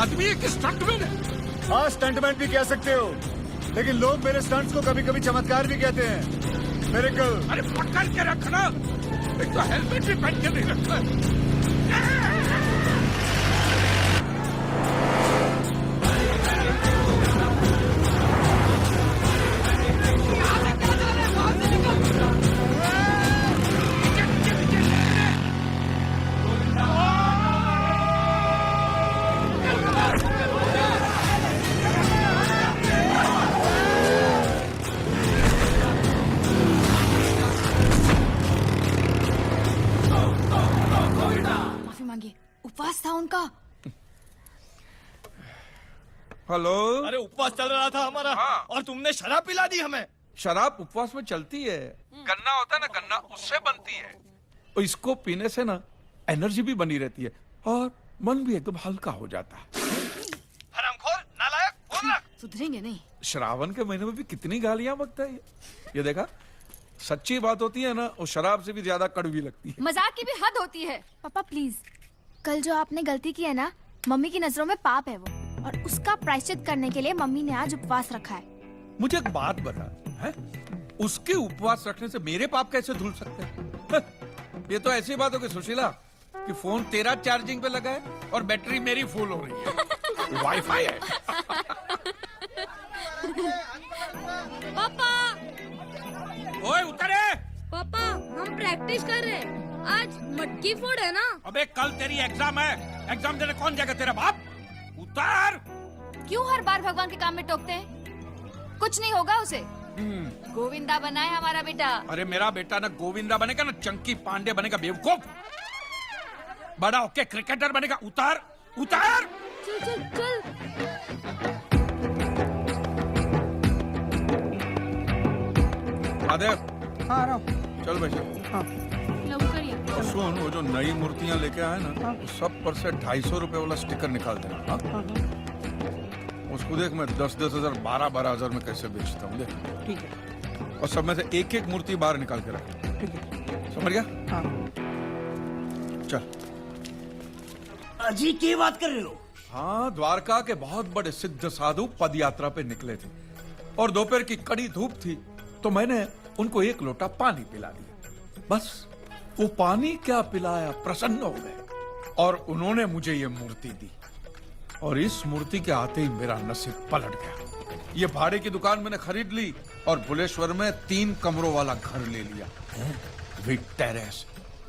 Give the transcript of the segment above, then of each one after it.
आदमी है कि स्टंटमैन है? हाँ, स्टंटमैन भी कह सकते हो, लेकिन लोग मेरे स्टंट्स को कभी कभी चमत्कार भी कहते हैं। मेरे कल अरे पकड़ के रखना, एक तो हेलमेट भी पहन के नहीं रखता। माफी मांगी, उपवास था उनका। हेलो। अरे उपवास चल रहा था हमारा। हाँ। और तुमने शराब पिला दी हमें। शराब उपवास में चलती है, गन्ना होता है ना, गन्ना उससे बनती है। और इसको पीने से ना एनर्जी भी बनी रहती है और मन भी एकदम हल्का हो जाता है। हरामखोर, नालायक, बोल रहा। सुधरेंगे नहीं। श्रावण के महीने में भी कितनी गालियां बकता है ये देखा। सच्ची बात होती है ना, वो शराब से भी ज्यादा कड़वी लगती है। मजाक की भी हद होती है। पापा प्लीज, कल जो आपने गलती की है ना, मम्मी की नजरों में पाप है वो, और उसका प्रायश्चित करने के लिए मम्मी ने आज उपवास रखा है। मुझे एक बात बता, है? उसके उपवास रखने से मेरे पाप कैसे धुल सकते हैं? ये तो ऐसी बात हो गई सुशीला कि फोन तेरा चार्जिंग पे लगा है और बैटरी मेरी फुल हो रही है। वाईफाई है। पापा ओए उतरे। पापा हम प्रैक्टिस कर रहे हैं, आज मटकी फोड़ है ना। अबे कल तेरी एग्जाम है, एग्जाम देने कौन जाएगा, तेरा बाप? उतर। क्यों हर बार भगवान के काम में टोकते हैं? कुछ नहीं होगा उसे। गोविंदा बना है हमारा बेटा। अरे मेरा बेटा ना गोविंदा बनेगा ना चंकी पांडे बनेगा, बेवकूफ। बड़ा होके क्रिकेटर बनेगा। उतर उतर। चल चल चल। आदेव। हाँ रहा हूँ। चल बेटा। हाँ लवकर ये। और सुन, वो जो नई मूर्तियां लेके आए ना, वो सब पर से 250 रुपए वाला स्टिकर निकाल देना। हाँ? उसको देख, मैं 10-10 हजार 12-12 हजार में कैसे बेचता हूँ, देख। ठीक है। और सब में से एक एक मूर्ति बाहर निकाल के रख। ठीक है। समझ गया? हाँ। चल। अजी क्या बात कर रहे हो? हाँ, द्वारका के बहुत बड़े सिद्ध साधु पद यात्रा पे निकले थे और दोपहर की कड़ी धूप थी, तो मैंने उनको एक लोटा पानी पिला दिया। बस वो पानी क्या पिलाया, प्रसन्न हो गए और उन्होंने मुझे ये मूर्ति दी। और इस मूर्ति के आते ही मेरा नसीब पलट गया। ये भाड़े की दुकान मैंने खरीद ली और बुलेश्वर में 3 कमरों वाला घर ले लिया, विद टेरेस।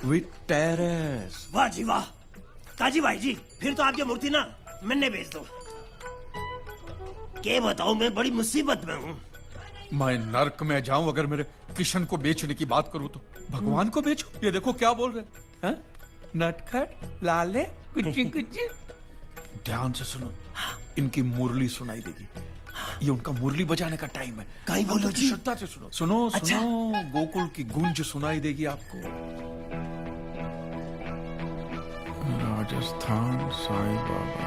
With terrace. वाह जी वाह। काजी भाई जी, फिर तो आपकी मूर्ति ना मैंने बेच दो। क्या बताऊं, मैं बड़ी मुसीबत में हूँ। मैं नर्क में जाऊं अगर मेरे किशन को बेचने की बात करूं तो? भगवान को बेचो? ये देखो क्या बोल रहे हैं। नटखट लाले कुची कुची। ध्यान से सुनो, इनकी मुरली सुनाई देगी। ये उनका मुरली बजाने का टाइम है। कहीं बोलो जी। श्रद्धा से सुनो। सुनो अच्छा। सुनो, गोकुल की गूंज सुनाई देगी आपको। राजस्थान साईं बाबा।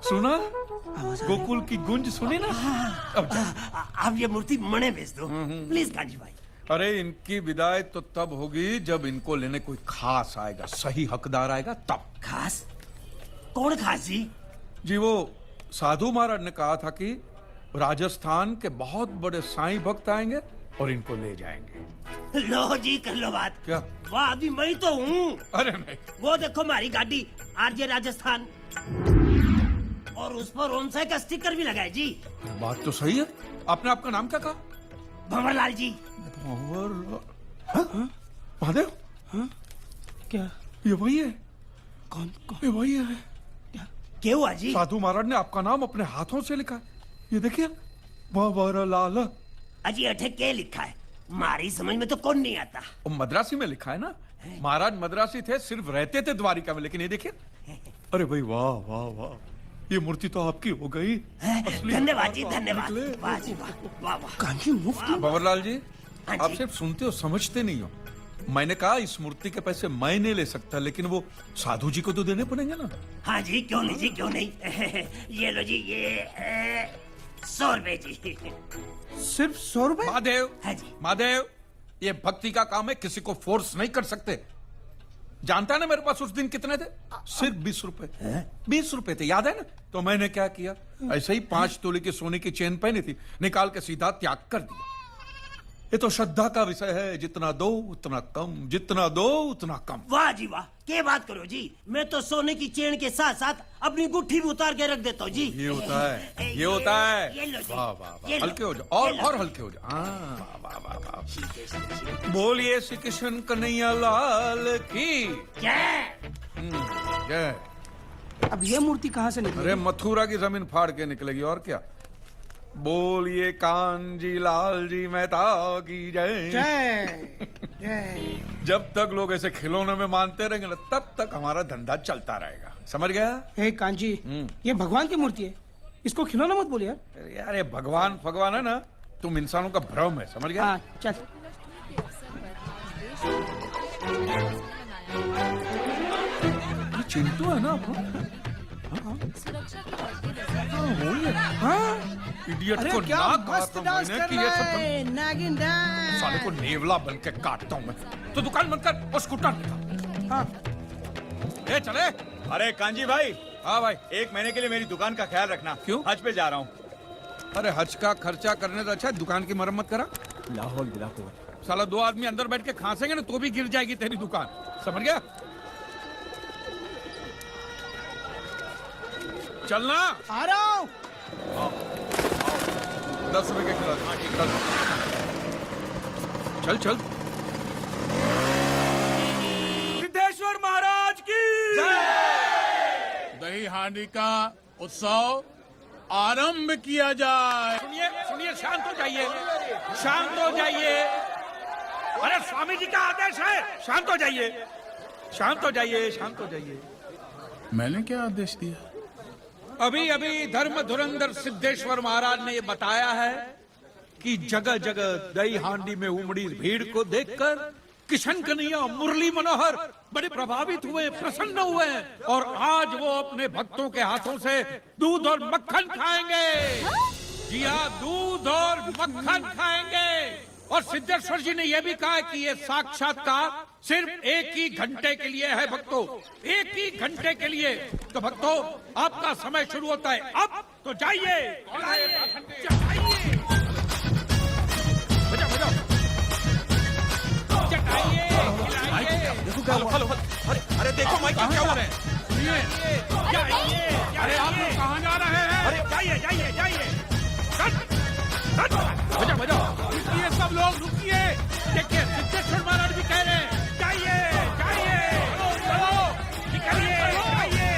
सुना? गोकुल की गूंज सुनी ना? अब जाओ। आप ये मूर्ति मने बेच दो प्लीज काजी भाई। अरे इनकी विदाई तो तब होगी जब इनको लेने कोई खास आएगा, सही हकदार आएगा तब। खास? कौन खास जी? जी वो साधु महाराज ने कहा था कि राजस्थान के बहुत बड़े साईं भक्त आएंगे और इनको ले जाएंगे। लो जी कर लो बात। क्या? वाह, अभी मैं तो हूँ। अरे नहीं। वो देखो हमारी गाड़ी आरजे राजस्थान, और उस पर ओनसाई का स्टिकर भी लगा है जी। बात तो सही है। आपने आपका नाम क्या कहा? भंवरलाल जी। महादेव। क्या? ये वही है। कौन कौन? ये वही है। क्या हुआ जी? साधु महाराज ने आपका नाम अपने हाथों से लिखा है। ये देखिए, भंवरलाल। अजी अठे क्या लिखा है? हमारी समझ में तो कौन नहीं आता। वो मद्रासी में लिखा है ना। महाराज मद्रासी थे, सिर्फ रहते थे द्वारिका में, लेकिन ये देखिए। अरे भाई वाह वाह वाह, ये मूर्ति तो आपकी हो गई। असली धन्यवाद जी, भगवान धन्यवाद। निकले। वाह जी वाह वाह वाह। काजी मुफ्त? भंवरलाल जी, हाँ आप जी। सिर्फ सुनते हो, समझते नहीं हो। मैंने कहा इस मूर्ति के पैसे मैं नहीं ले सकता, लेकिन वो साधु जी को तो देने पड़ेंगे ना। हाँ जी, क्यों नहीं जी, क्यों नहीं। ये लो जी, ये 100 रुपए जी। सिर्फ 100 रुपए? महादेव। हाँ जी। महादेव, ये भक्ति का काम है, किसी को फोर्स नहीं कर सकते। जानता है ना मेरे पास उस दिन कितने थे? सिर्फ 20 रुपए। 20 रुपए थे, याद है ना? तो मैंने क्या किया, ऐसे ही 5 तोले की सोने की चेन पहनी थी, निकाल के सीधा त्याग कर दिया। ये तो श्रद्धा का विषय है, जितना दो उतना कम, जितना दो उतना कम। वाह जी वाह, क्या बात करो जी। मैं तो सोने की चेन के साथ साथ अपनी गुट्ठी भी उतार के रख देता हूँ जी। ये होता है, ये होता ये लो है। जी, वाह वाह वाह, ये लो। हल्के हो जाओ और हल्के हो जाओ। हाँ, वाह वाह वाह। बोलिए श्री कृष्ण कन्हैया लाल की जय। जय। अब ये मूर्ति कहाँ से निकली? अरे मथुरा की जमीन फाड़ के निकलेगी और क्या। बोलिए कांजी लाल जी मेहता की जय। जय जय। जब तक लोग ऐसे खिलौने में मानते रहेंगे ना, तब तक हमारा धंधा चलता रहेगा, समझ गया? हे कांजी, ये भगवान की मूर्ति है, इसको खिलौना मत बोलिए यार। अरे यार, ये भगवान भगवान है ना, तुम इंसानों का भ्रम है, समझ गया? हाँ चल। ये चिंटू है ना अपना? हाँ इडियट अरे को क्या ना मस्त कहा था डांस मैंने कर कि रहा ये सब है, नागिन डांस। साले को नेवला बन के काटता हूँ मैं। तो दुकान बंद कर और स्कूटर निकाल। हाँ ए चले। अरे कांजी भाई, हाँ भाई। 1 महीने के लिए मेरी दुकान का ख्याल रखना। क्यों? हज पे जा रहा हूँ। अरे हज का खर्चा करने से अच्छा है दुकान की मरम्मत करा। लाहौल बिलाहौल। साला 2 आदमी अंदर बैठ के खांसेंगे ना तो भी गिर जाएगी तेरी दुकान, समझ गया? चलना। आ रहा हूँ। 10 रुपए के खिला दो। चल चल। सिद्धेश्वर महाराज की दही हांडी का उत्सव आरंभ किया जाए। सुनिए सुनिए, शांत हो जाइए, शांत हो जाइए। अरे स्वामी जी का आदेश है, शांत हो जाइए, शांत हो जाइए, शांत हो जाइए। मैंने क्या आदेश दिया? अभी अभी धर्म धुरंधर सिद्धेश्वर महाराज ने ये बताया है कि जगह जगह दही हांडी में उमड़ी भीड़ को देखकर किशन कन्हैया मुरली मनोहर बड़े प्रभावित हुए, प्रसन्न हुए और आज वो अपने भक्तों के हाथों से दूध और मक्खन खाएंगे। जी हाँ, दूध और मक्खन खाएंगे। और सिद्धेश्वर जी ने यह भी कहा कि ये साक्षात्कार सिर्फ 1 ही घंटे के लिए है भक्तों, 1 ही घंटे के लिए। तो भक्तों, आपका समय शुरू होता है अब, तो जाइए बजाओ बजाओ, चटाइए, खिलाइए। देखो क्या हुआ? अरे देखो माइक क्या हुआ? सुनिए, जाइए। अरे आप लोग कहाँ जा रहे हैं? अरे जाइए जाइए जाइए। बजाओ बजाओ। रुकिए सब लोग, रुकिए। देखिए सिद्धेश्वर महाराज भी कह रहे हैं जाइए जाइए, चलो निकलिए, जाइए।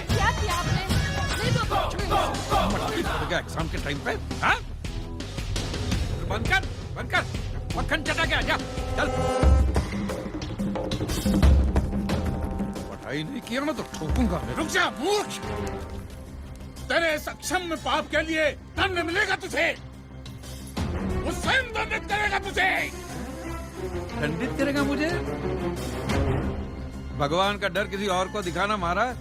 क्या किया आपने? नहीं तो मटकी फोड़ गया एग्जाम के टाइम पे। हाँ? बंद कर, मक्खन चटा के आजा, चल। पढ़ाई नहीं किया ना तो ठोकूंगा मैं। रुक जा मूर्ख! तेरे सक्षम में पाप के लिए दंड मिलेगा तुझे। वो स्वयं दंडित करेगा तुझे। दंडित करेगा मुझे? भगवान का डर किसी और को दिखाना महाराज।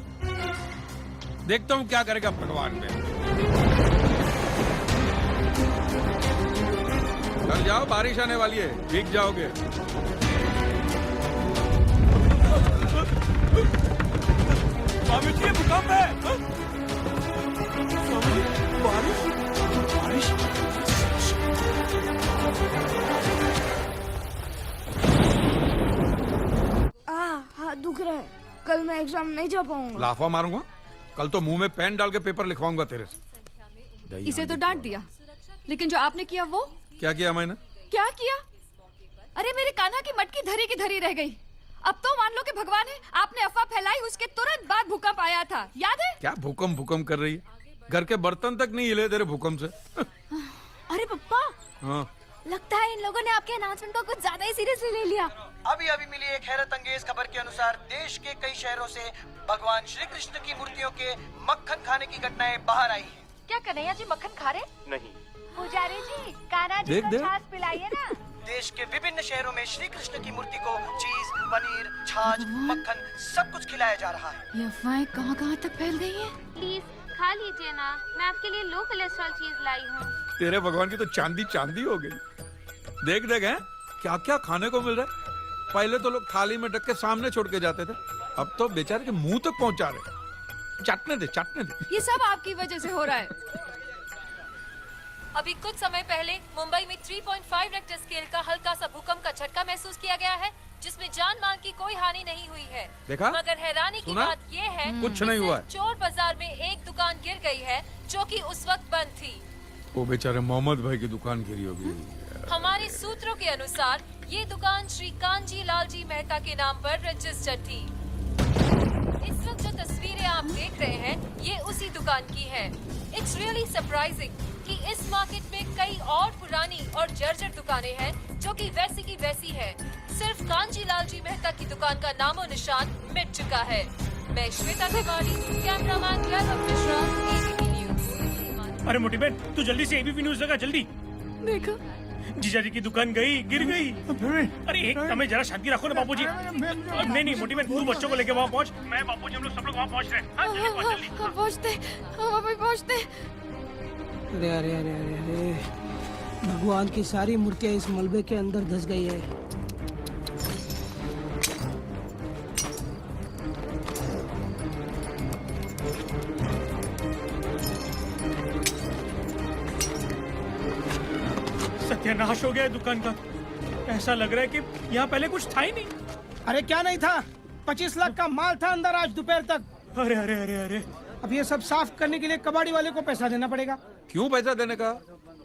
देखता हूँ क्या करेगा भगवान में। घर जाओ, बारिश आने वाली है, भीग जाओगे। स्वामी जी, भूकंप है। स्वामी जी, बारिश बारिश। हाथ दुख रहा है, कल मैं एग्जाम नहीं जा पाऊंगा। लाफा मारूंगा, कल तो मुंह में पेन डाल के पेपर लिखवाऊंगा तेरे से। इसे तो डांट दिया, लेकिन जो आपने किया वो क्या किया मैंने? क्या किया? अरे मेरे कान्हा की मटकी धरी की धरी रह गई। अब तो मान लो कि भगवान है, आपने अफवाह फैलाई, उसके तुरंत बाद भूकंप आया था, याद है? क्या भूकंप कर रही है? घर के बर्तन तक नहीं हिले तेरे भूकंप से। अरे पप्पा, हाँ, लगता है इन लोगों ने आपके अनाउंसमेंट को कुछ ज्यादा ही सीरियसली ले लिया। अभी अभी मिली एक हैरत अंगेज खबर के अनुसार देश के कई शहरों से भगवान श्री कृष्ण की मूर्तियों के मक्खन खाने की घटनाएं बाहर आई हैं। क्या कन्हैया जी मक्खन खा रहे? नहीं, पुजारी जी, कान्हा जी देख को दे। छाछ पिलाइए ना। देश के विभिन्न शहरों में श्री कृष्ण की मूर्ति को चीज, पनीर, छाछ, मक्खन सब कुछ खिलाया जा रहा है। ये अफवाहें कहाँ कहाँ तक फैल गई हैं? प्लीज खा लीजिए ना, मैं आपके लिए लो कोलेस्ट्रॉल चीज लाई हूँ। तेरे भगवान की तो चांदी चांदी हो गई। देख हैं क्या क्या खाने को मिल रहा है। पहले तो लोग थाली में ढक के सामने छोड़ के जाते थे, अब तो बेचारे के मुंह तक पहुंचा रहे। चाटने दे, चाटने दे। ये सब आपकी वजह से हो रहा है। अभी कुछ समय पहले मुंबई में 3.5 रेक्टर स्केल का हल्का सा भूकंप का झटका महसूस किया गया है, जिसमें जान माल की कोई हानि नहीं हुई है। देखा? मगर हैरानी की सुना? बात ये है कुछ कि नहीं हुआ है। चोर बाजार में एक दुकान गिर गई है जो कि उस वक्त बंद थी। वो बेचारे मोहम्मद भाई की दुकान गिरी होगी। हमारे सूत्रों के अनुसार ये दुकान श्री कांजी लालजी मेहता के नाम पर रजिस्टर्ड थी। इस वक्त जो तस्वीरें आप देख रहे हैं ये उसी दुकान की है। इट्स रियली सरप्राइजिंग कि इस मार्केट में कई और पुरानी और जर्जर दुकानें हैं जो कि वैसी की वैसी है। सिर्फ कांजी लालजी मेहता की दुकान का नामो निशान मिट चुका है। मैं श्वेता तिवारी, कैमरामैन वैभव मिश्रा, एबीपी न्यूज। अरे मोटी बहन, तू जल्दी से एबीपी न्यूज लगा, जल्दी। देखो जीजाजी की दुकान गई, गिर गई। अरे एक समय जरा शांति रखो ना बापूजी। नहीं मोटी बहन, तू बच्चों को लेके वहाँ पहुँच। मैं बापूजी, हम लोग सब लोग वहाँ पहुँच रहे हैं। हाँ, जल्दी पहुँच, जल्दी। हम पहुँचते, हम अभी पहुँचते। अरे अरे अरे अरे अरे, भगवान की सारी मूर्तियाँ इस मलबे के अंदर धंस गई है। सत्यानाश हो गया है दुकान का। ऐसा लग रहा है कि यहाँ पहले कुछ था ही नहीं। अरे क्या नहीं था, 25 लाख का माल था अंदर आज दोपहर तक। अरे अरे अरे अरे, अब ये सब साफ करने के लिए कबाड़ी वाले को पैसा देना पड़ेगा। क्यों पैसा देने का?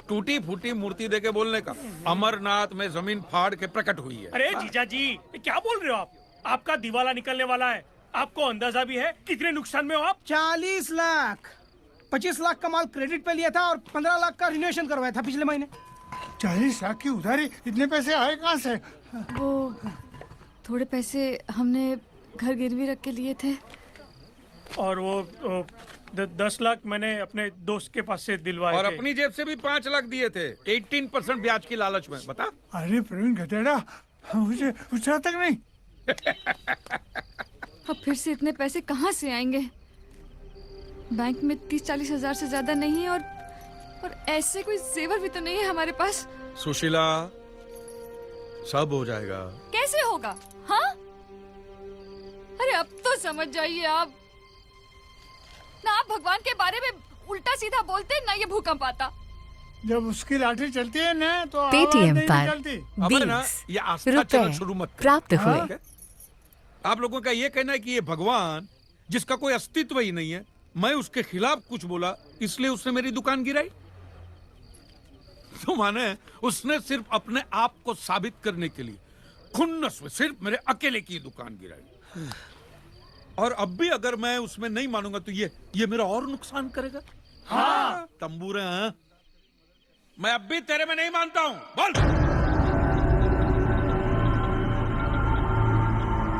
टूटी फूटी मूर्ति देके बोलने का। अमरनाथ में जमीन फाड़ के प्रकट हुई है। अरे जीजा जी, ये क्या बोल रहे हो आप? आपका दिवाला निकलने वाला है। आपको अंदाजा भी है कितने नुकसान में हो आप? 40 लाख। 25 लाख का माल क्रेडिट पे लिया था और 15 लाख का रिनोवेशन करवाया था पिछले महीने। 40 लाख की उधारी, इतने पैसे आए कहाँ से? वो थोड़े पैसे हमने घर गिरवी रख के लिए थे। और वो 10 लाख मैंने अपने दोस्त के पास से दिलवाए और थे। अपनी जेब से भी 5 लाख दिए थे, 18% ब्याज की लालच में। बता। अरे प्रवीण गधेड़ा, मुझे पूछा तक नहीं। अब फिर से इतने पैसे कहाँ से आएंगे? बैंक में 30-40 हजार से ज्यादा नहीं है और ऐसे कोई जेवर भी तो नहीं है हमारे पास। सुशीला, सब हो जाएगा। कैसे होगा? हाँ, अरे अब तो समझ जाइए आप। ना आप भगवान के बारे में उल्टा सीधा बोलते, ना ये भूकंप आता। जब उसकी लाठी चलती है ना तो आवाज पेटीएम नहीं पर निकलती। अब ना ये आस्था चैनल शुरू मत कर। प्राप्त हुए। ठीक है? आप लोगों का ये कहना है कि ये भगवान जिसका कोई अस्तित्व ही नहीं है, मैं उसके खिलाफ कुछ बोला इसलिए उसने मेरी दुकान गिराई। तो माने उसने सिर्फ अपने आप को साबित करने के लिए खुन्नस में सिर्फ मेरे अकेले की दुकान गिराई। और अब भी अगर मैं उसमें नहीं मानूंगा तो ये मेरा और नुकसान करेगा। हाँ तंबूरे हैं। मैं अब भी तेरे में नहीं मानता हूं। बोल।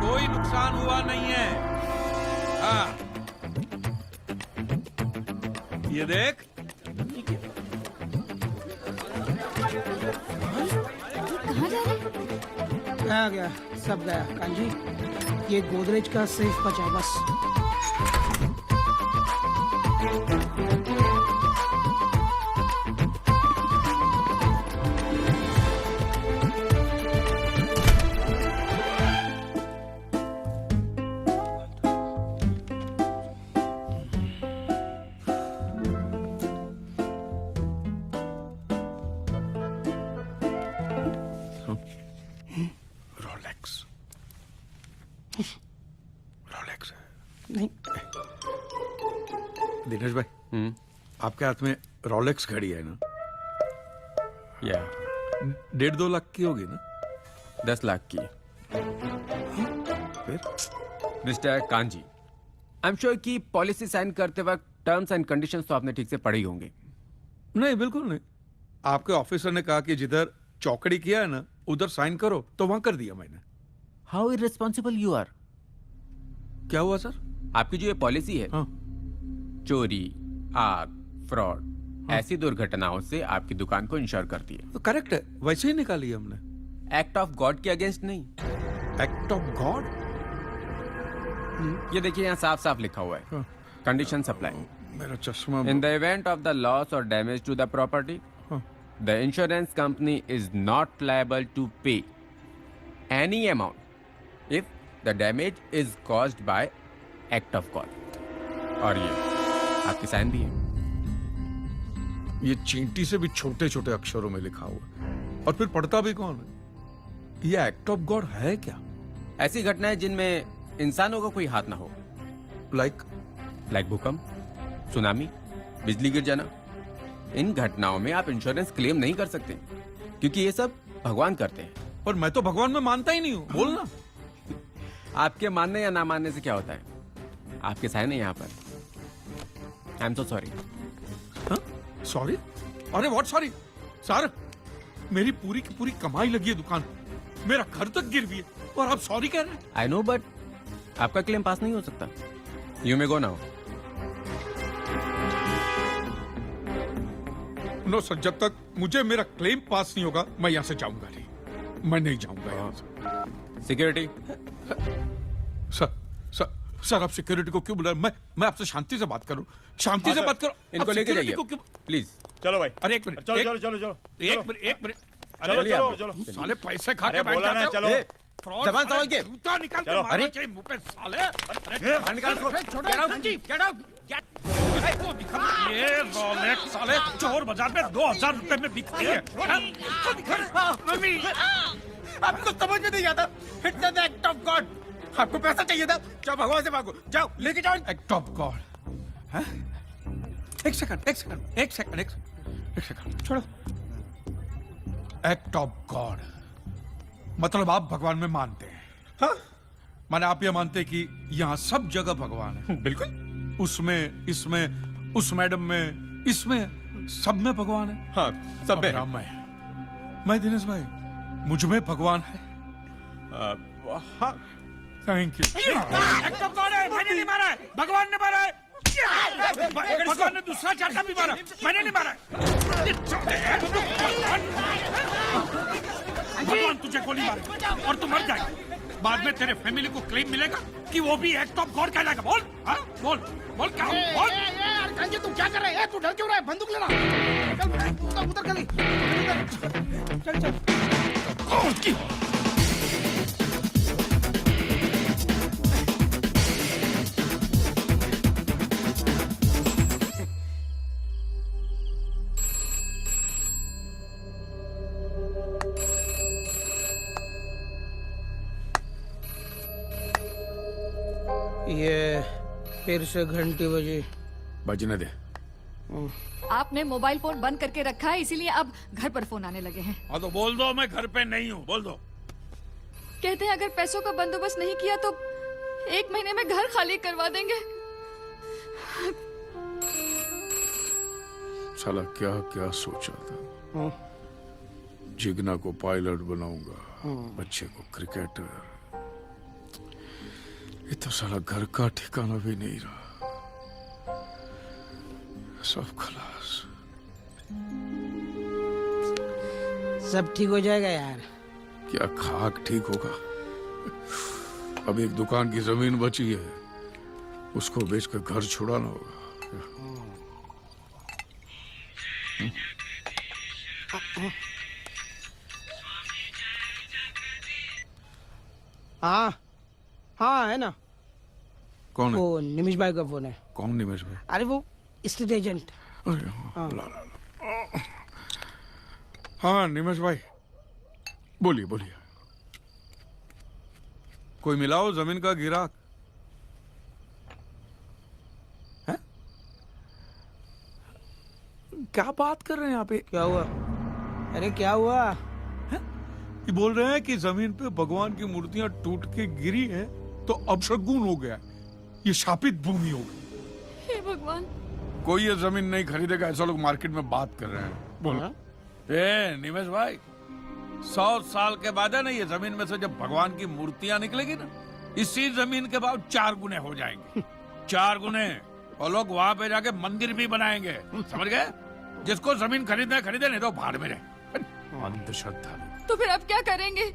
कोई नुकसान हुआ नहीं है। हाँ ये देख। कहाँ जा रहे? गया गया, सब गया कांजी। ये गोदरेज का सेफ बचा बस। रोलेक्स नहीं, दिनेश भाई, आपके हाथ में रोलेक्स घड़ी है ना? या 1.5-2 लाख की होगी ना? 10 लाख की। फिर mister kanji, I am sure कि पॉलिसी साइन करते वक्त टर्म्स एंड कंडीशंस तो आपने ठीक से पढ़े ही होंगे। नहीं, बिल्कुल नहीं। आपके ऑफिसर ने कहा कि जिधर चौकड़ी किया है ना उधर साइन करो, तो वहां कर दिया मैंने। How irresponsible you are. क्या हुआ सर? आपकी जो ये पॉलिसी है, हाँ। चोरी, आग, फ्रॉड, ऐसी दुर्घटनाओं से आपकी दुकान को इंश्योर करती है। तो करेक्ट है, वैसे ही निकाली हमने। एक्ट ऑफ गॉड के अगेंस्ट नहीं। Act of God? ये देखिए यहाँ साफ साफ लिखा हुआ है, कंडीशन अप्लाई। मेरा चश्मा। In the event of the loss or damage to the property, the insurance company is not liable to pay any amount if the damage is caused by act of God. और ये आपकी sign भी है. ये चींटी से भी छोटे छोटे अक्षरों में लिखा हुआ, और फिर पढ़ता भी कौन है? ये एक्ट ऑफ गॉड है क्या? ऐसी घटनाएं जिनमें इंसानों का कोई हाथ ना हो, लाइक भूकंप, सुनामी, बिजली गिर जाना. इन घटनाओं में आप इंश्योरेंस क्लेम नहीं कर सकते क्योंकि ये सब भगवान करते हैं. पर मैं तो भगवान में मानता ही नहीं हूँ. बोलना. आपके मानने या ना मानने से क्या होता है? आपके साइन है यहाँ पर. I am so sorry. Sorry? अरे व्हाट सॉरी? सर, मेरी पूरी की पूरी कमाई लगी है दुकान, मेरा घर तक गिर भी है, और आप सॉरी कह रहे हैं? आई नो, बट आपका क्लेम पास नहीं हो सकता. You may go now. No sir, जब तक मुझे मेरा क्लेम पास नहीं होगा मैं यहाँ से जाऊंगा नहीं. मैं नहीं जाऊंगा यहाँ से. सिक्योरिटी. सर आप सिक्योरिटी को क्यों बुला रहे हैं? मैं आपसे शांति से बात करूं. शांति से बात करो. इनको आप लेके security जाइए को क्यों? प्लीज. चलो भाई. अरे एक मिनट. चलो चलो चलो चलो. एक मिनट. चलो चलो चलो. साले पैसे खा के अरे बैठ बोला ना, जाते हो. चलो. ए, fraud जबान साले संभाल के. जूता निकाल के चलो. मारना अरे. चाहिए मुंह पे साले. बाहर निकाल इसको. Get out. इसको दिखा. ये रोलेक्स साले चोर बाजार में 2000 रुपए में बिकती है. मम्मी, आपको समझ में नहीं आता. It's the act of God. आपको पैसा चाहिए था, जाओ भगवान से मांगो. जाओ लेके जाओ. Act of God. एक सेकंड. छोड़ो. एक्ट ऑफ गॉड मतलब आप भगवान में मानते हैं? हाँ? माने आप ये मानते हैं कि यहाँ सब जगह भगवान है? बिल्कुल. उसमें, इसमें, उस मैडम में, इसमें, सब में भगवान है? हाँ, सब में. अब मैं दिनेश भाई, मुझ में भगवान है. हाँ. Thank you. Act of God है. मैंने नहीं मारा है, भगवान ने मारा है. भगवान ने दूसरा चाटा भी मारा, मैंने नहीं मारा. भगवान तुझे गोली मारे और तू मर जाएगा. बाद में तेरे फैमिली को क्लेम मिलेगा कि वो भी एक्ट ऑफ गॉड कहलाएगा. बोल. हाँ बोल. बोल क्या? बोल. कांजी तुम क्या कर रहे हैं? तू डर क्यों रहा है? बंदूक लेना. चल उधर गली. चल. ये फिर से घंटी बजी. बजने दे. आपने मोबाइल फोन बंद करके रखा है, इसीलिए अब घर पर फोन आने लगे हैं. हाँ तो बोल दो मैं घर पे नहीं हूँ. बोल दो. कहते हैं अगर पैसों का बंदोबस्त नहीं किया तो 1 महीने में घर खाली करवा देंगे. साला क्या क्या सोचा था. जिगना को पायलट बनाऊंगा, बच्चे को क्रिकेटर. ये तो साला घर का ठिकाना भी नहीं रहा. सब खलास. सब ठीक हो जाएगा यार. क्या खाक ठीक होगा. अब एक दुकान की जमीन बची है, उसको बेचकर घर छुड़ाना होगा. हाँ हाँ है ना. कौन है? वो निमिष भाई का फोन है. कौन निमेश भाई? अरे वो स्टेट एजेंट. अरे हाँ, ला. हाँ निमेश भाई, बोलिए बोलिए. कोई मिलाओ जमीन का गिराक. है? क्या बात कर रहे हैं यहाँ पे? क्या हुआ? अरे क्या हुआ? ये बोल रहे हैं कि जमीन पे भगवान की मूर्तियां टूट के गिरी है तो अपशगुन हो गया. ये शापित भूमि हो गई. हे भगवान. कोई ये जमीन नहीं खरीदेगा, ऐसा लोग मार्केट में बात कर रहे हैं. बोलो. ए निमेश भाई, 100 साल के बाद है ना ये जमीन में से जब भगवान की मूर्तियां निकलेगी ना, इसी जमीन के भाव 4 गुने हो जाएंगे. 4 गुने. और लोग वहां पे जाके मंदिर भी बनाएंगे. समझ गए? जिसको जमीन खरीदना खरीदे, नहीं तो भाड़ में रहे. अंधश्रद्धा. तो फिर आप क्या करेंगे?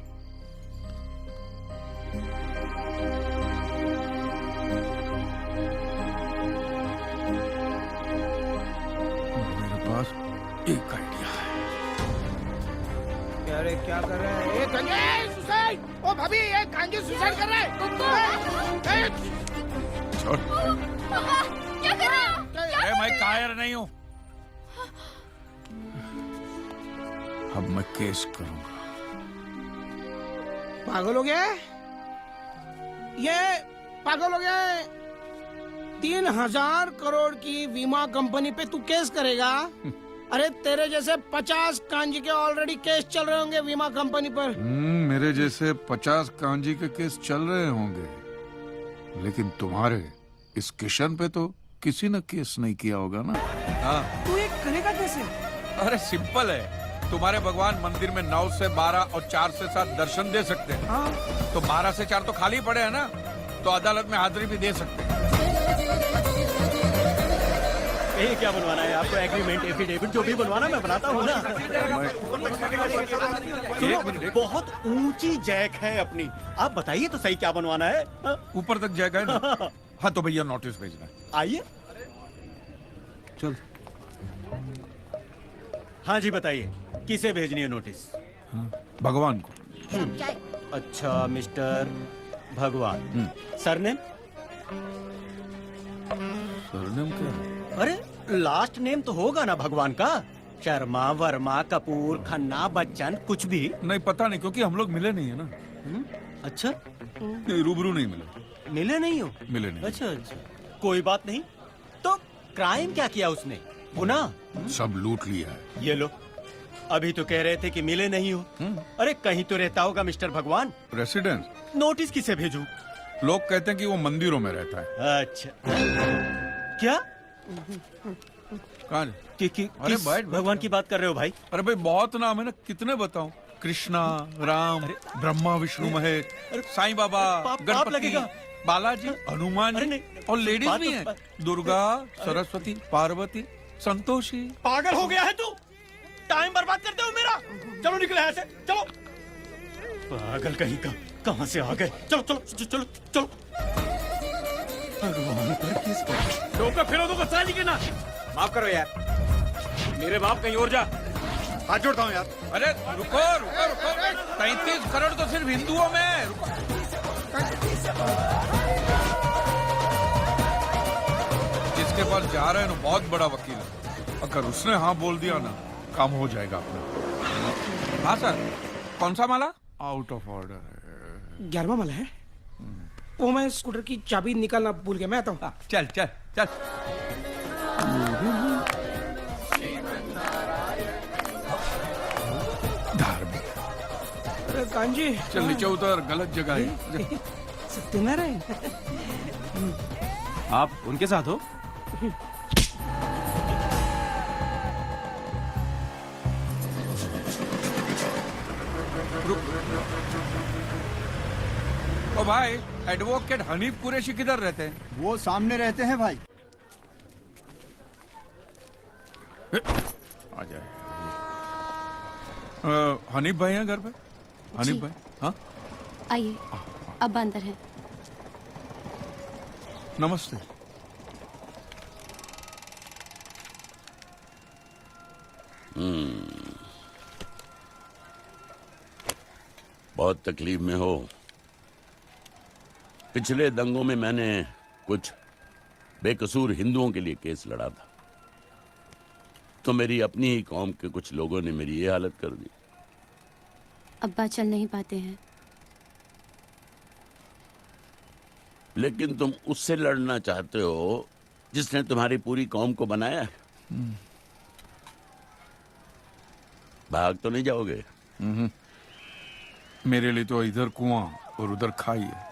मेरे पास एक आइडिया है. अरे क्या कर रहे हैं? सुसाइड. ओ भाभी ये कांजी सुसाइड कर रहा है। छोड़। पापा क्या कर रहे हो? अरे मैं कायर नहीं हूँ। अब मैं केस करूंगा। पागल हो गया है? ये पागल हो गया है। 3,000 करोड़ की बीमा कंपनी पे तू केस करेगा? अरे तेरे जैसे 50 कांजी के ऑलरेडी केस चल रहे होंगे बीमा कंपनी पर। मेरे जैसे 50 कांजी के केस चल रहे होंगे, लेकिन तुम्हारे इस किशन पे तो किसी ने केस नहीं किया होगा ना। हाँ। तू ये करेगा कैसे? अरे सिंपल है, तुम्हारे भगवान मंदिर में 9 से 12 और 4 से 7 दर्शन दे सकते हैं। हाँ। तो 12 से 4 तो खाली पड़े हैं ना, तो अदालत में हाजिरी भी दे सकते हैं। ये क्या बनवाना है आपको? एग्रीमेंट, एफिडेविट जो भी बनवाना मैं बनाता हूँ ना। बहुत ऊंची जैक है अपनी, आप बताइए तो सही क्या बनवाना है? ऊपर तक जाएगा है ना? हाँ तो भैया नोटिस भेजना है। आइए। चल। हाँ जी बताइए, किसे भेजनी है नोटिस? भगवान को। अच्छा मिस्टर भगवान। सरनेम? सरनेम क्या? अरे लास्ट नेम तो होगा ना भगवान का। शर्मा, वर्मा, कपूर, खन्ना, बच्चन, कुछ भी? नहीं पता नहीं, क्योंकि हम लोग मिले नहीं है ना। अच्छा, नहीं, रूबरू नहीं मिले। मिले नहीं हो? मिले नहीं। अच्छा अच्छा, कोई बात नहीं। तो क्राइम क्या किया उसने? गुनाह? सब लूट लिया है। ये लो, अभी तो कह रहे थे कि मिले नहीं हो। अरे कहीं तो रहता होगा मिस्टर भगवान। रेसिडेंस? नोटिस किसे भेजूं? लोग कहते हैं कि वो मंदिरों में रहता है। अच्छा, क्या? कहाँ? अरे किस भगवान की बात कर रहे हो भाई? अरे भाई बहुत नाम है ना, कितने बताऊं? कृष्णा, राम, ब्रह्मा, विष्णु, महेश, साईं बाबा, पाप गणपति, लगेगा। बालाजी, हनुमान अरे जी, नहीं, और लेडीज बात भी तो- हैं। दुर्गा, सरस्वती, पार्वती, संतोषी। पागल हो गया है तू? टाइम बर्बाद करते हो मेरा। चलो निकले यहाँ से, चलो। पागल कहीं का, कहाँ से आ गए? चलो चलो चलो चलो। भगवान पर किस टोका फिरो तो साली के ना। माफ करो यार, मेरे बाप कहीं और जा। हाथ जोड़ता हूँ यार। अरे रुको रुको रुको, 33 करोड़ तो सिर्फ हिंदुओं में है। रुको। जिसके पास जा रहे हैं ना, बहुत बड़ा वकील है। अगर उसने हाँ बोल दिया ना, काम हो जाएगा अपना। हाँ सर, कौन सा माला? आउट ऑफ ऑर्डर है। 11वां माला है। वो मैं स्कूटर की चाबी निकालना भूल गया, मैं आता हूँ। चल चल चल। धार्मिक। अरे कांजी चल नीचे उतर, गलत जगह है। सत्यनारायण। आप उनके साथ हो? ओ भाई, एडवोकेट हनीफ कुरैशी किधर रहते हैं? वो सामने रहते हैं भाई। आ जाए। हनीफ भाई हैं घर पे? हनीफ भाई? हाँ आइए, अब अंदर है। नमस्ते। बहुत तकलीफ में हो। पिछले दंगों में मैंने कुछ बेकसूर हिंदुओं के लिए केस लड़ा था, तो मेरी अपनी ही कौम के कुछ लोगों ने मेरी ये हालत कर दी। अब्बा चल नहीं पाते हैं। लेकिन तुम उससे लड़ना चाहते हो जिसने तुम्हारी पूरी कौम को बनाया है। भाग तो नहीं जाओगे? मेरे लिए तो इधर कुआं और उधर खाई है,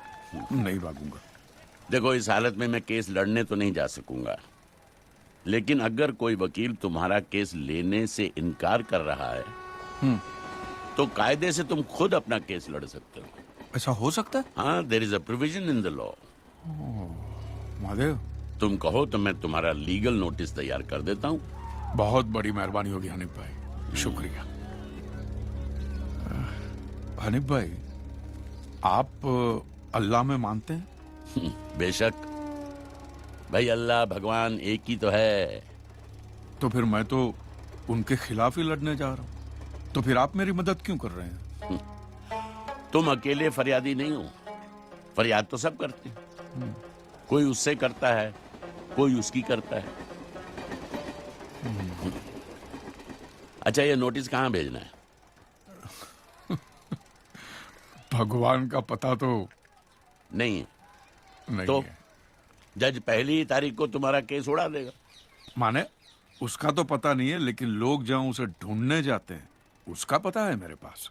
नहीं भागूंगा। देखो, इस हालत में मैं केस लड़ने तो नहीं जा सकूंगा, लेकिन अगर कोई वकील तुम्हारा केस लेने से इनकार कर रहा है तो कायदे से तुम खुद अपना केस लड़ सकते हो। ऐसा हो सकता है? हाँ, there is a provision in the law. Mahadev, तुम कहो तो मैं तुम्हारा लीगल नोटिस तैयार कर देता हूँ। बहुत बड़ी मेहरबानी होगी हनीफ भाई, शुक्रिया। हनीफ भाई, आप अल्लाह में मानते हैं? बेशक भाई, अल्लाह भगवान एक ही तो है। तो फिर मैं तो उनके खिलाफ ही लड़ने जा रहा हूँ, तो फिर आप मेरी मदद क्यों कर रहे हैं? तुम अकेले फरियादी नहीं हो, फरियाद तो सब करते हैं। कोई उससे करता है, कोई उसकी करता है। अच्छा, ये नोटिस कहाँ भेजना है? भगवान का पता तो नहीं है। नहीं तो है। जज पहली ही तारीख को तुम्हारा केस उड़ा देगा। माने उसका तो पता नहीं है, लेकिन लोग जहां उसे ढूंढने जाते हैं उसका पता है मेरे पास।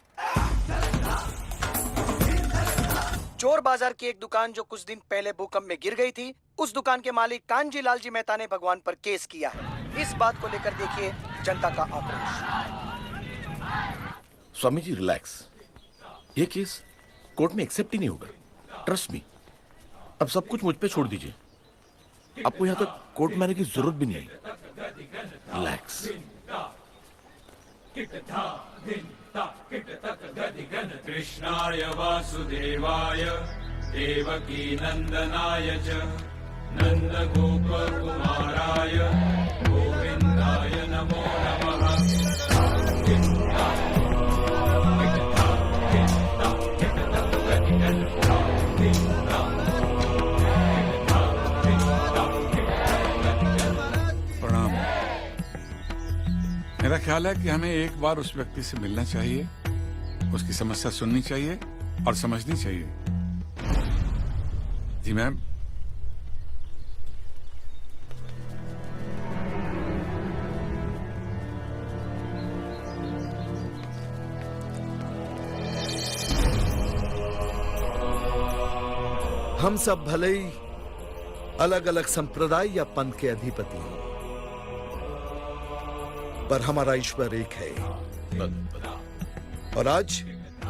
चोर बाजार की एक दुकान जो कुछ दिन पहले भूकंप में गिर गई थी, उस दुकान के मालिक कांजी लालजी मेहता ने भगवान पर केस किया है। इस बात को लेकर देखिए जनता का आक्रोश। स्वामी जी रिलैक्स, ये केस कोर्ट में एक्सेप्ट ही नहीं होगा, ट्रस्ट मी। अब सब कुछ मुझ पे छोड़ दीजिए, आपको यहाँ तक कोर्ट में आने की जरूरत भी नहीं है। रिलैक्स। कृष्णाय वासुदेवाय देवकी नंदनाय च नंद गोप कुमाराय गोविंदाय नमो नमः। प्रणाम। मेरा ख्याल है कि हमें एक बार उस व्यक्ति से मिलना चाहिए, उसकी समस्या सुननी चाहिए और समझनी चाहिए। जी मैम। हम सब भले ही अलग अलग संप्रदाय या पंथ के अधिपति हैं, पर हमारा ईश्वर एक है। और आज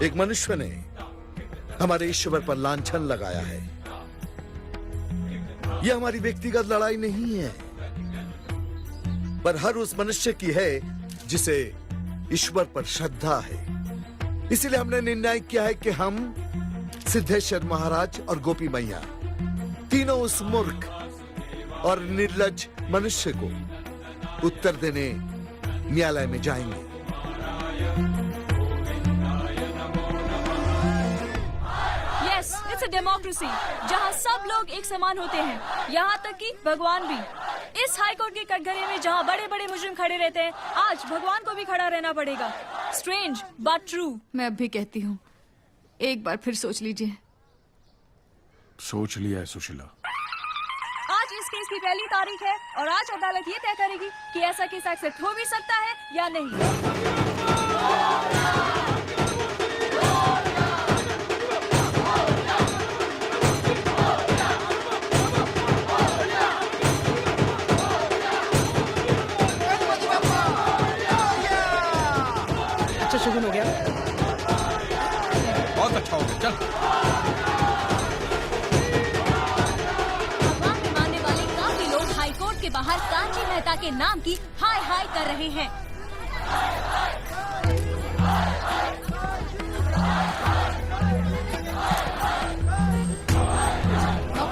एक मनुष्य ने हमारे ईश्वर पर लांछन लगाया है। यह हमारी व्यक्तिगत लड़ाई नहीं है, पर हर उस मनुष्य की है जिसे ईश्वर पर श्रद्धा है। इसलिए हमने निर्णय किया है कि हम सिद्धेश्वर महाराज और गोपी मैया तीनों उस मूर्ख और निर्लज मनुष्य को उत्तर देने न्यायालय में जाएंगे। यस, इट्स अ डेमोक्रेसी जहाँ सब लोग एक समान होते हैं, यहाँ तक कि भगवान भी। इस हाई कोर्ट के कटघरे में जहाँ बड़े बड़े मुजरिम खड़े रहते हैं, आज भगवान को भी खड़ा रहना पड़ेगा। Strange but true. मैं अब भी कहती हूँ, एक बार फिर सोच लीजिए। सोच लिया है सुशीला। आज इस केस की पहली तारीख है और आज अदालत ये तय करेगी कि ऐसा केस एक्सेप्ट हो भी सकता है या नहीं। अच्छा शुरू हो गया। बहुत अच्छा हो गया, चल। भगवान में मानने वाले काफी लोग हाई कोर्ट के बाहर कांची मेहता के नाम की हाय हाय कर रहे हैं।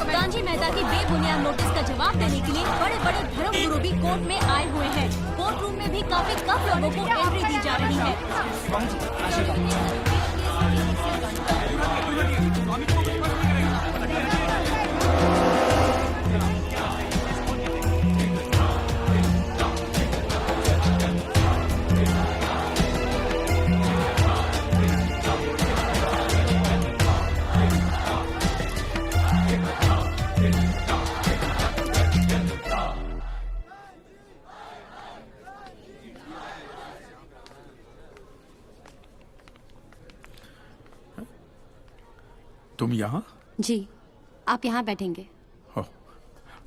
कांची मेहता की बेबुनियाद नोटिस का जवाब देने के लिए बड़े बड़े धर्मगुरु भी कोर्ट में आए हुए हैं। कोर्ट रूम में भी काफी कम लोगों को एंट्री दी जा रही है। तुम यहाँ? जी, आप यहाँ बैठेंगे। हो,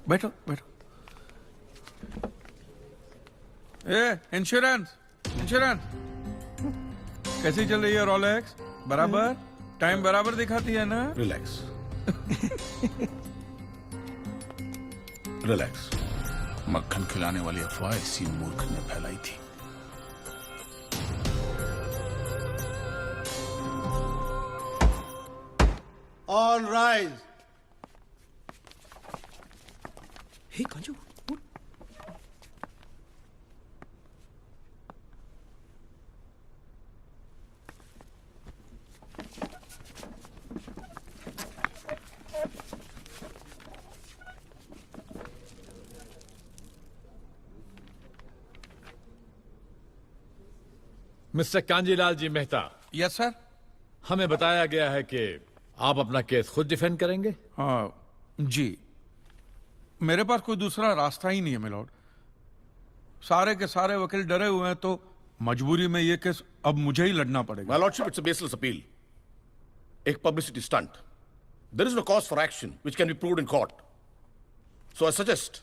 बैठो बैठो। इंश्योरेंस इंश्योरेंस कैसी चल रही है? रोलेक्स बराबर टाइम बराबर दिखाती है ना? रिलैक्स। रिलैक्स। मक्खन खिलाने वाली अफवाह इसी मूर्ख ने फैलाई थी। All rise. हे Kanju, mister Kanjilal ji Mehta, yes sir. हमें बताया गया है कि आप अपना केस खुद डिफेंड करेंगे। हाँ जी, मेरे पास कोई दूसरा रास्ता ही नहीं है मिलॉर्ड। सारे के सारे वकील डरे हुए हैं, तो मजबूरी में ये केस अब मुझे ही लड़ना पड़ेगा। My lordship, it's a baseless appeal. एक publicity stunt. There is no cause for action which can be proved in court. So I suggest,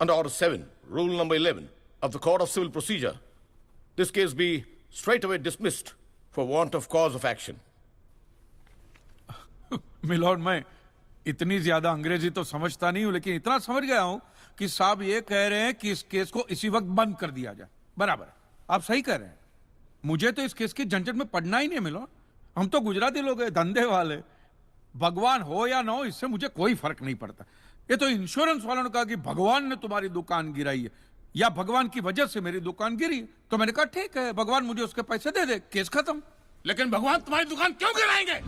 under Order 7, Rule number 11 of the Court of Civil Procedure, this case be straight away dismissed for want of cause of action. My lord, मैं इतनी ज्यादा अंग्रेजी तो समझता नहीं हूं, लेकिन इतना समझ गया हूं कि साहब ये कह रहे हैं कि इस केस को इसी वक्त बंद कर दिया जाए। बराबर है, आप सही कह रहे हैं। मुझे तो इस केस की झंझट में पड़ना ही नहीं है मिलॉर्ड। हम तो गुजराती लोग हैं, धंधे वाले। भगवान हो या ना हो, इससे मुझे कोई फर्क नहीं पड़ता। ये तो इंश्योरेंस वालों ने कहा कि भगवान ने तुम्हारी दुकान गिराई है या भगवान की वजह से मेरी दुकान गिरी है, तो मैंने कहा ठीक है, भगवान मुझे उसके पैसे दे दे, केस खत्म। लेकिन भगवान तुम्हारी दुकान क्यों गिराएंगे?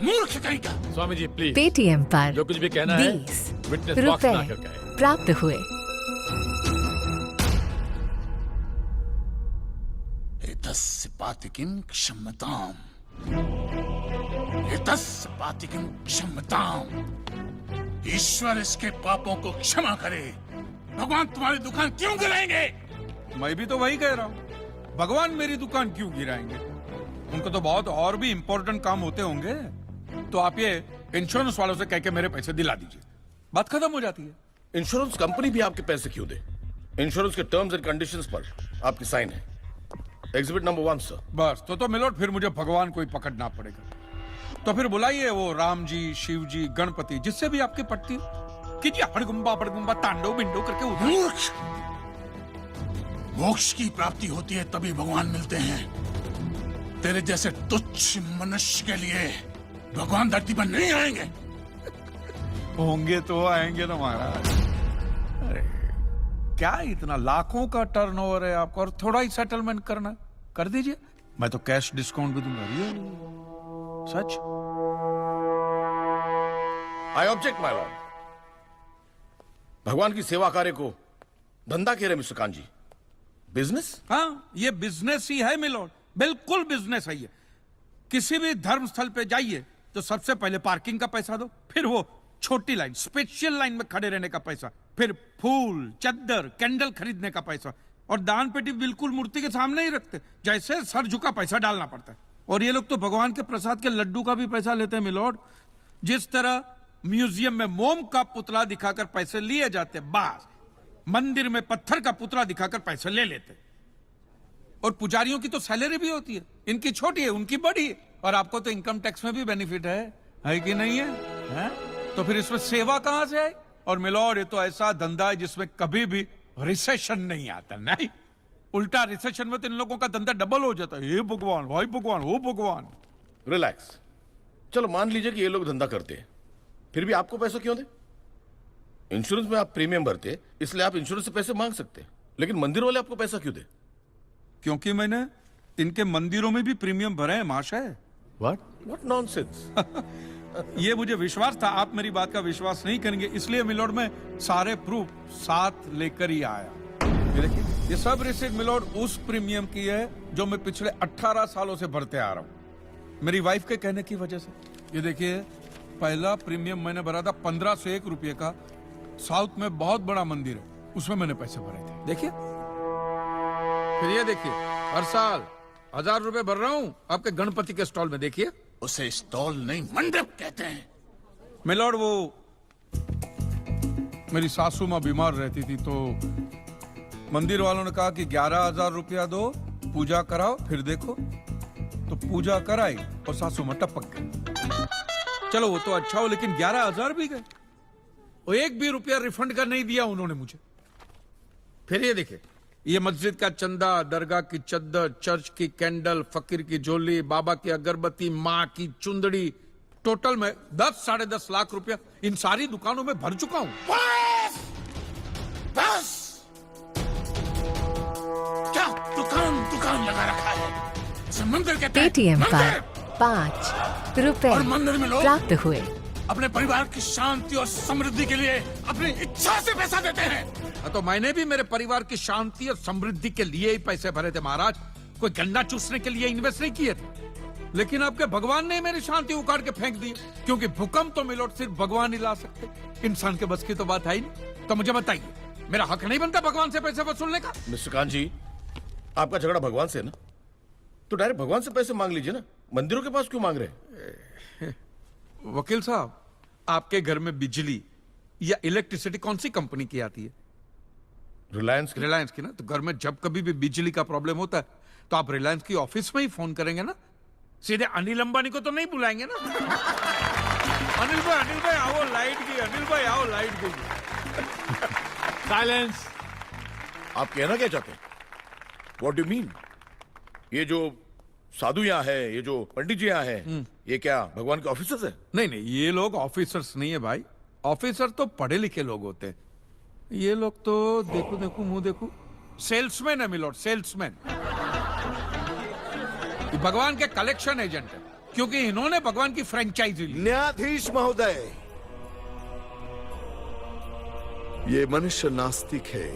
मूर्ख कहीं का। स्वामी जी प्लीज, पेटीएम पर जो कुछ भी कहना है 20 विटनेस बॉक्स में आकर रुपए कहें। प्राप्त हुए। एतस्पातिकिं क्षम्यताम्, एतस्पातिकिं क्षम्यताम्। ईश्वर इसके पापों को क्षमा करे। भगवान तुम्हारी दुकान क्यों गिराएंगे? मैं भी तो वही कह रहा हूं, भगवान मेरी दुकान क्यों गिराएंगे? उनको तो बहुत और भी इंपॉर्टेंट काम होते होंगे। तो आप ये इंश्योरेंस वालों से कह के मेरे पैसे दिला दीजिए, बात खत्म हो जाती है। इंश्योरेंस कंपनी भी आपके पैसे क्यों दे? इंश्योरेंस के टर्म्स एंड कंडीशंस पर आपकी साइन है। Exhibit number 1 sir. बस तो मिलोट, फिर मुझे भगवान को ही पकड़ना पड़ेगा। तो फिर बुलाइए वो राम जी, शिव जी, गणपति, जिससे भी आपकी पट्टी कीजिए। हड़गुम्बा तांडव बिंडो करके उधर। मोक्ष की प्राप्ति होती है तभी भगवान मिलते हैं। तेरे जैसे तुच्छ मनुष्य के लिए भगवान धरती पर नहीं आएंगे। होंगे तो आएंगे ना महाराज। अरे क्या इतना लाखों का टर्नओवर है आपका, और थोड़ा ही सेटलमेंट करना, कर दीजिए। मैं तो कैश डिस्काउंट भी दूंगा। सच। I object my lord. भगवान की सेवा कार्य को धंधा कह रहे मिस्टर कांजी? बिजनेस? हाँ, ये बिजनेस ही है मिलोड, बिल्कुल बिजनेस है ये। किसी भी धर्म स्थल पे जाइए तो सबसे पहले पार्किंग का पैसा दो, फिर वो छोटी लाइन, स्पेशल लाइन में खड़े रहने का पैसा, फिर फूल, चद्दर, कैंडल खरीदने का पैसा, और दान पेटी बिल्कुल मूर्ति के सामने ही रखते, जैसे सर झुका पैसा डालना पड़ता है। और ये लोग तो भगवान के प्रसाद के लड्डू का भी पैसा लेते हैं मिलोड। जिस तरह म्यूजियम में मोम का पुतला दिखाकर पैसे लिए जाते, बस मंदिर में पत्थर का पुतला दिखाकर पैसे ले लेते। और पुजारियों की तो सैलरी भी होती है, इनकी छोटी है, उनकी बड़ी है। और आपको तो इनकम टैक्स में भी बेनिफिट है कि नहीं है? तो फिर इसमें सेवा कहां से है? और मिलोड, ये तो ऐसा धंधा है जिसमें कभी भी रिसेशन नहीं आता। नहीं, उल्टा रिसेशन में तो इन लोगों का धंधा डबल हो जाता है। हे भगवान, भाई भगवान, हो भगवान। रिलैक्स। चलो मान लीजिए कि ये लोग धंधा करते हैं, फिर भी आपको पैसे क्यों दे? इंश्योरेंस में आप प्रीमियम भरते, इसलिए आप इंश्योरेंस से पैसे मांग सकते, लेकिन मंदिर वाले आपको पैसा क्यों दे? क्योंकि मैंने इनके मंदिरों में भी प्रीमियम भरे हैं महाशय। What nonsense? ये मुझे विश्वास था, आप मेरी बात का विश्वास नहीं करेंगे, इसलिए मिलोड में सारे प्रूफ साथ लेकर ही आया। ये देखिए, ये सब रिसीट मिलोड उस प्रीमियम की है जो मैं पिछले 18 सालों से भरते आ रहा हूँ, मेरी वाइफ के कहने की वजह से। ये देखिए, पहला प्रीमियम मैंने भरा था 1501 रुपये का। साउथ में बहुत बड़ा मंदिर है, उसमें मैंने पैसे भरे थे। देखिए, फिर ये देखिए, हर साल 1000 रुपए भर रहा हूँ आपके गणपति के स्टॉल में। देखिए, उसे स्टॉल नहीं मंडप कहते हैं। मिलोड, वो मेरी सासू माँ बीमार रहती थी, तो मंदिर वालों ने कहा कि 11,000 रुपया दो, पूजा कराओ, फिर देखो। तो पूजा कराई और सासू माँ टपक गई। चलो वो तो अच्छा हो, लेकिन 11,000 भी गए, और एक भी रुपया रिफंड का नहीं दिया उन्होंने मुझे। फिर ये देखिए, ये मस्जिद का चंदा, दरगाह की चद्दर, चर्च की कैंडल, फकीर की झोली, बाबा की अगरबत्ती, माँ की चुंदड़ी, टोटल में 10-10.5 लाख रुपया इन सारी दुकानों में भर चुका हूं। बस क्या दुकान लगा रखा है? इसे मंदिर कहते हैं। पेटीएम पर मंदिर। 5 रुपए और मंदिर में लोग प्राप्त हुए। अपने परिवार की शांति और समृद्धि के लिए अपनी इच्छा से पैसा देते हैं। तो मैंने भी मेरे परिवार की शांति और समृद्धि के लिए ही पैसे भरे थे महाराज, कोई गन्ना चूसने के लिए इन्वेस्ट नहीं किए थे। लेकिन आपके भगवान ने मेरी शांति उखाड़ के फेंक दी, क्योंकि भूकंप तो मिलोट सिर्फ भगवान ही ला सकते, इंसान के बस की तो बात है ही नहीं। तो मुझे बताइए, मेरा हक नहीं बनता भगवान से पैसे वसूलने का? मिस्टर कांत जी, आपका झगड़ा भगवान से है ना, तो डायरेक्ट भगवान से पैसे मांग लीजिए ना, मंदिरों के पास क्यों मांग रहे हैं? वकील साहब, आपके घर में बिजली या इलेक्ट्रिसिटी कौन सी कंपनी की आती है? रिलायंस की ना। तो घर में जब कभी भी बिजली का प्रॉब्लम होता है तो आप रिलायंस की ऑफिस में ही फोन करेंगे ना, सीधे अनिल अंबानी को तो नहीं बुलाएंगे ना। अनिल भाई आओ लाइट की, अनिल भाई आओ लाइट की। साइलेंस। आप कहना क्या चाहते हैं? What do mean? ये जो साधु यहाँ है, ये जो पंडित जी यहाँ है, ये क्या भगवान के ऑफिसर्स है? नहीं, ये लोग ऑफिसर्स नहीं है भाई, ऑफिसर तो पढ़े लिखे लोग होते हैं। ये लोग तो देखो मुंह देखो, सेल्समैन है मिलोड, सेल्समैन। भगवान के कलेक्शन एजेंट है, क्योंकि इन्होंने भगवान की फ्रेंचाइजी ली। न्यायाधीश महोदय, ये मनुष्य नास्तिक है।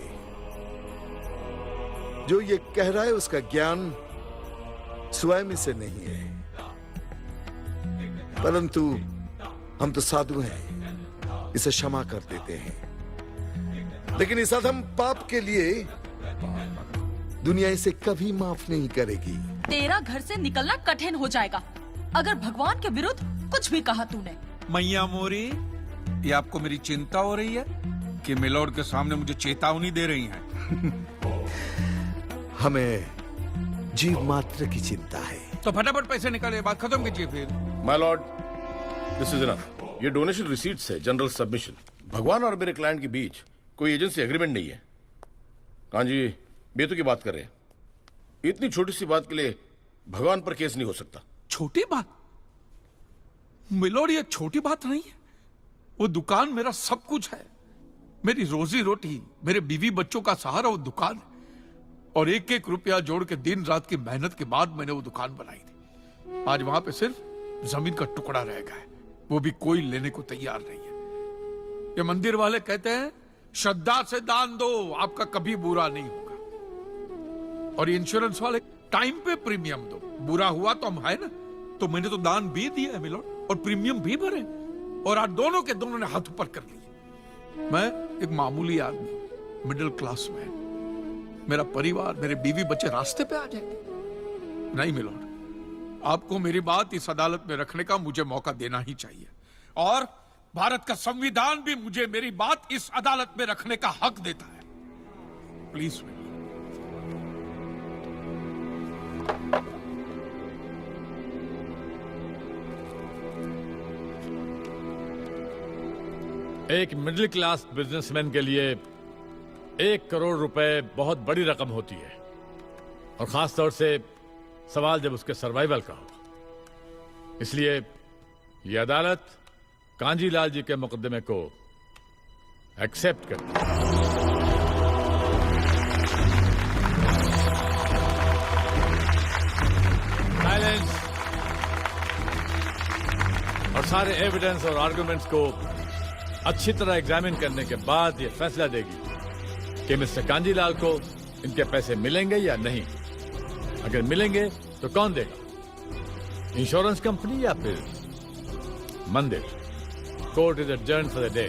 जो ये कह रहा है उसका ज्ञान स्वयं से नहीं है, परंतु हम तो साधु हैं, इसे क्षमा कर देते हैं। लेकिन इस अधम पाप के लिए दुनिया इसे कभी माफ नहीं करेगी। तेरा घर से निकलना कठिन हो जाएगा अगर भगवान के विरुद्ध कुछ भी कहा तूने। मैया मोरी, ये आपको मेरी चिंता हो रही है कि मिलोड के सामने मुझे चेतावनी दे रही हैं? हमें जीव मात्र की चिंता है। तो फटाफट पैसे निकाले, बात खत्म कीजिए फिर। My Lord, this is enough. ये डोनेशन रिसीट्स है, जनरल सबमिशन। भगवान और मेरे क्लाइंट के बीच कोई एजेंसी एग्रीमेंट नहीं है। कांत जी बेतु की बात कर रहे हैं, इतनी छोटी सी बात के लिए भगवान पर केस नहीं हो सकता। छोटी बात मिलोड, ये छोटी बात नहीं है। वो दुकान मेरा सब कुछ है, मेरी रोजी रोटी, मेरे बीवी बच्चों का सहारा वो दुकान है। और एक एक रुपया जोड़ के दिन रात की मेहनत के बाद मैंने वो दुकान बनाई थी। आज वहां पे सिर्फ जमीन का टुकड़ा रह गया है, वो भी कोई लेने को तैयार नहीं है। ये मंदिर वाले कहते हैं श्रद्धा से दान दो, आपका कभी बुरा नहीं होगा। और इंश्योरेंस वाले टाइम पे प्रीमियम दो, बुरा हुआ तो हम है ना। तो मैंने तो दान भी दिया है मिलोड, और प्रीमियम भी भरे, और आज दोनों के दोनों ने हाथ ऊपर कर लिए। मैं एक मामूली आदमी, मिडिल क्लास मैन, मेरा परिवार, मेरे बीवी बच्चे रास्ते पे आ जाएंगे। नहीं मिलोड, आपको मेरी बात इस अदालत में रखने का मुझे मौका देना ही चाहिए, और भारत का संविधान भी मुझे मेरी बात इस अदालत में रखने का हक देता है। प्लीज एक मिडिल क्लास बिजनेसमैन के लिए 1 करोड़ रुपए बहुत बड़ी रकम होती है, और खास तौर से सवाल जब उसके सर्वाइवल का हो। इसलिए यह अदालत कांजीलाल जी के मुकदमे को एक्सेप्ट करती है। साइलेंस। और सारे एविडेंस और आर्गुमेंट्स को अच्छी तरह एग्जामिन करने के बाद यह फैसला देगी कि मिस्टर कांजीलाल को इनके पैसे मिलेंगे या नहीं। अगर मिलेंगे तो कौन देगा, इंश्योरेंस कंपनी या फिर मंदिर? Court is adjourned for the day.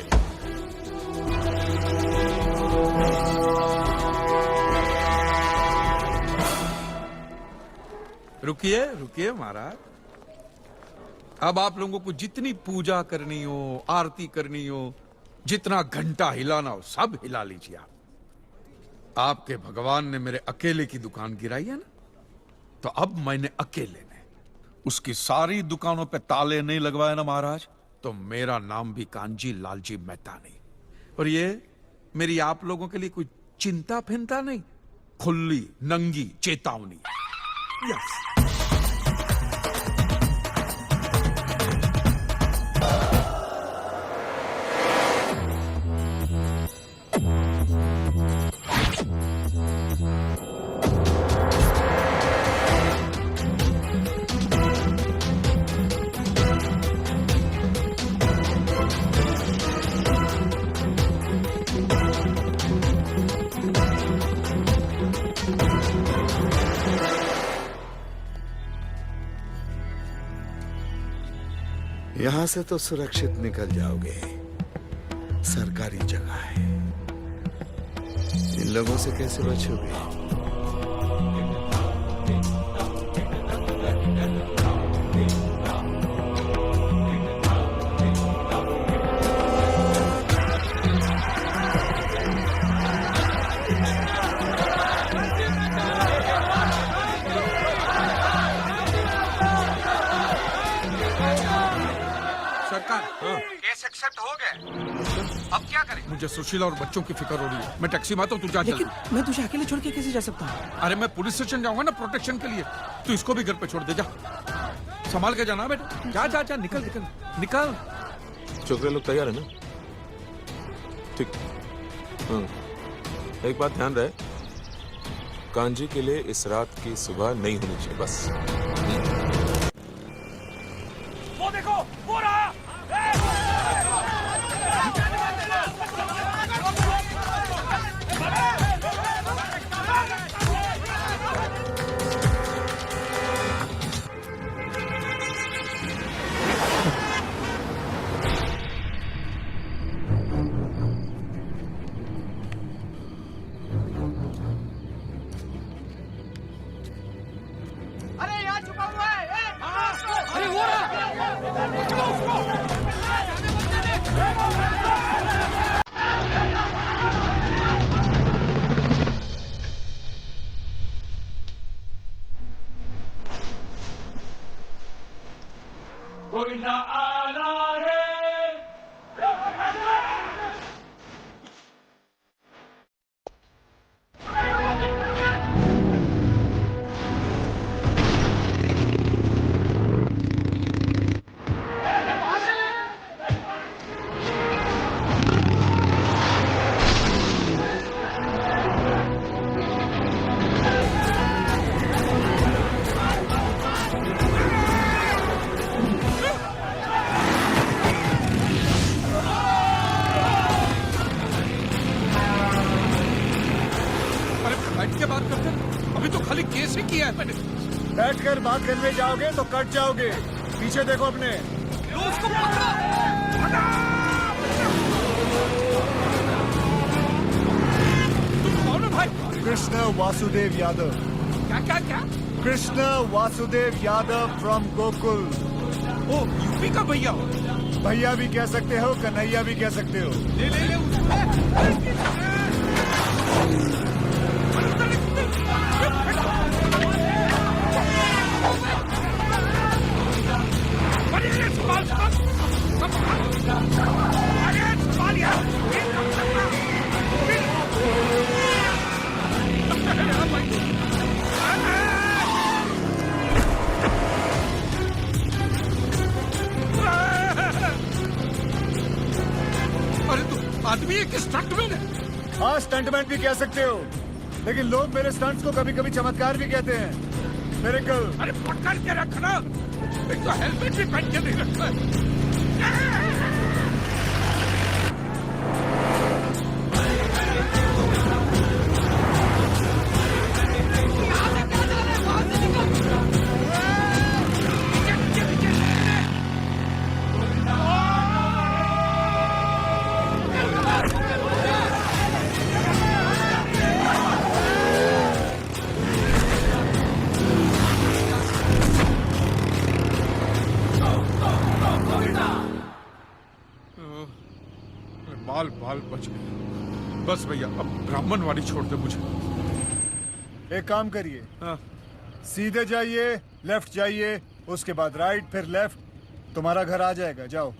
रुकिए रुकिए महाराज, अब आप लोगों को जितनी पूजा करनी हो, आरती करनी हो, जितना घंटा हिलाना हो, सब हिला लीजिए आप। आपके भगवान ने मेरे अकेले की दुकान गिराई है ना, तो अब मैंने अकेले ने उसकी सारी दुकानों पे ताले नहीं लगवाए ना महाराज, तो मेरा नाम भी कांजी लालजी मेहता नहीं। और ये मेरी आप लोगों के लिए कोई चिंता फिंता नहीं, खुली नंगी चेतावनी। यस। यहाँ से तो सुरक्षित निकल जाओगे, सरकारी जगह है। इन लोगों से कैसे बचोगे? केस एक्सेप्ट हो गए। अब क्या करें? मुझे सुशीला और बच्चों की फिक्र हो रही है। मैं टैक्सी में आता हूँ, तू जा। लेकिन मैं तुझे अकेले छोड़ के कैसे जा सकता हूँ? अरे मैं पुलिस स्टेशन जाऊंगा ना प्रोटेक्शन के लिए, तू इसको भी घर पे छोड़ दे। जा, संभाल के जाना बेटा। जा जा जा, निकल निकल निकल। छोकरे लोग तैयार है ना? ठीक। हाँ। एक बात ध्यान रहे, कांजी के लिए इस रात की सुबह नहीं होनी चाहिए, बस। वो देखो, वो रहा। अरे यहाँ छुपा हुआ है। अरे वो कोई ना आना रे। बैठ के बात करते हैं। अभी तो खाली केस ही किया है मैंने। बैठकर बात करने जाओगे तो कट जाओगे। पीछे देखो अपने। उसको पकड़ो। तुम कौन हो भाई? कृष्ण वासुदेव यादव। क्या क्या क्या? कृष्ण वासुदेव यादव फ्रॉम गोकुल। ओ, यूपी का भैया हो? भैया भी कह सकते हो, कन्हैया भी कह सकते हो। ले ले ले अरे तू आदमी है कि स्टंटमैन है? हाँ, स्टंटमैन भी कह सकते हो, लेकिन लोग मेरे स्टंट्स को कभी कभी चमत्कार भी कहते हैं। मेरे कल। अरे पकड़ के रखना, एक तो हेलमेट भी पहन के नहीं रखता है। बाल बाल बच गए। बस भैया, अब ब्राह्मणवाड़ी छोड़ दे मुझे। एक काम करिए। हाँ। सीधे जाइए, लेफ्ट जाइए, उसके बाद राइट, फिर लेफ्ट, तुम्हारा घर आ जाएगा। जाओ।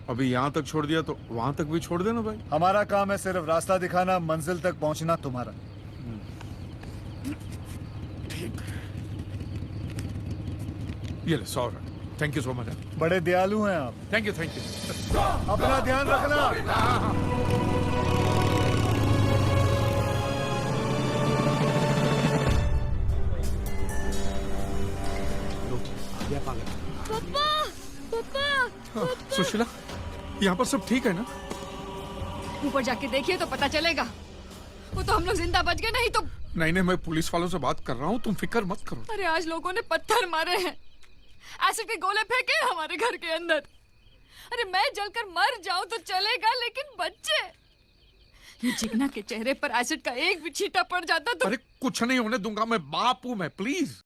अभी यहाँ तक छोड़ दिया तो वहां तक भी छोड़ देना भाई। हमारा काम है सिर्फ रास्ता दिखाना, मंजिल तक पहुंचना तुम्हारा। ये ले 100। Thank you so much. बड़े दयालु हैं आप। Thank you thank you. अपना ध्यान रखना। पापा, पापा, सुशीला, यहाँ पर सब ठीक है ना? ऊपर जाके देखिए तो पता चलेगा। वो तो हम लोग जिंदा बच गए, नहीं तो। नहीं नहीं, मैं पुलिस वालों से बात कर रहा हूँ, तुम फिक्र मत करो। अरे आज लोगों ने पत्थर मारे हैं, एसिड के गोले फेंके हमारे घर के अंदर। अरे मैं जलकर मर जाऊं तो चलेगा, लेकिन बच्चे, ये चिकना के चेहरे पर एसिड का एक भी छींटा पड़ जाता तो। अरे कुछ नहीं होने दूंगा, मैं बाप हूं मैं, प्लीज।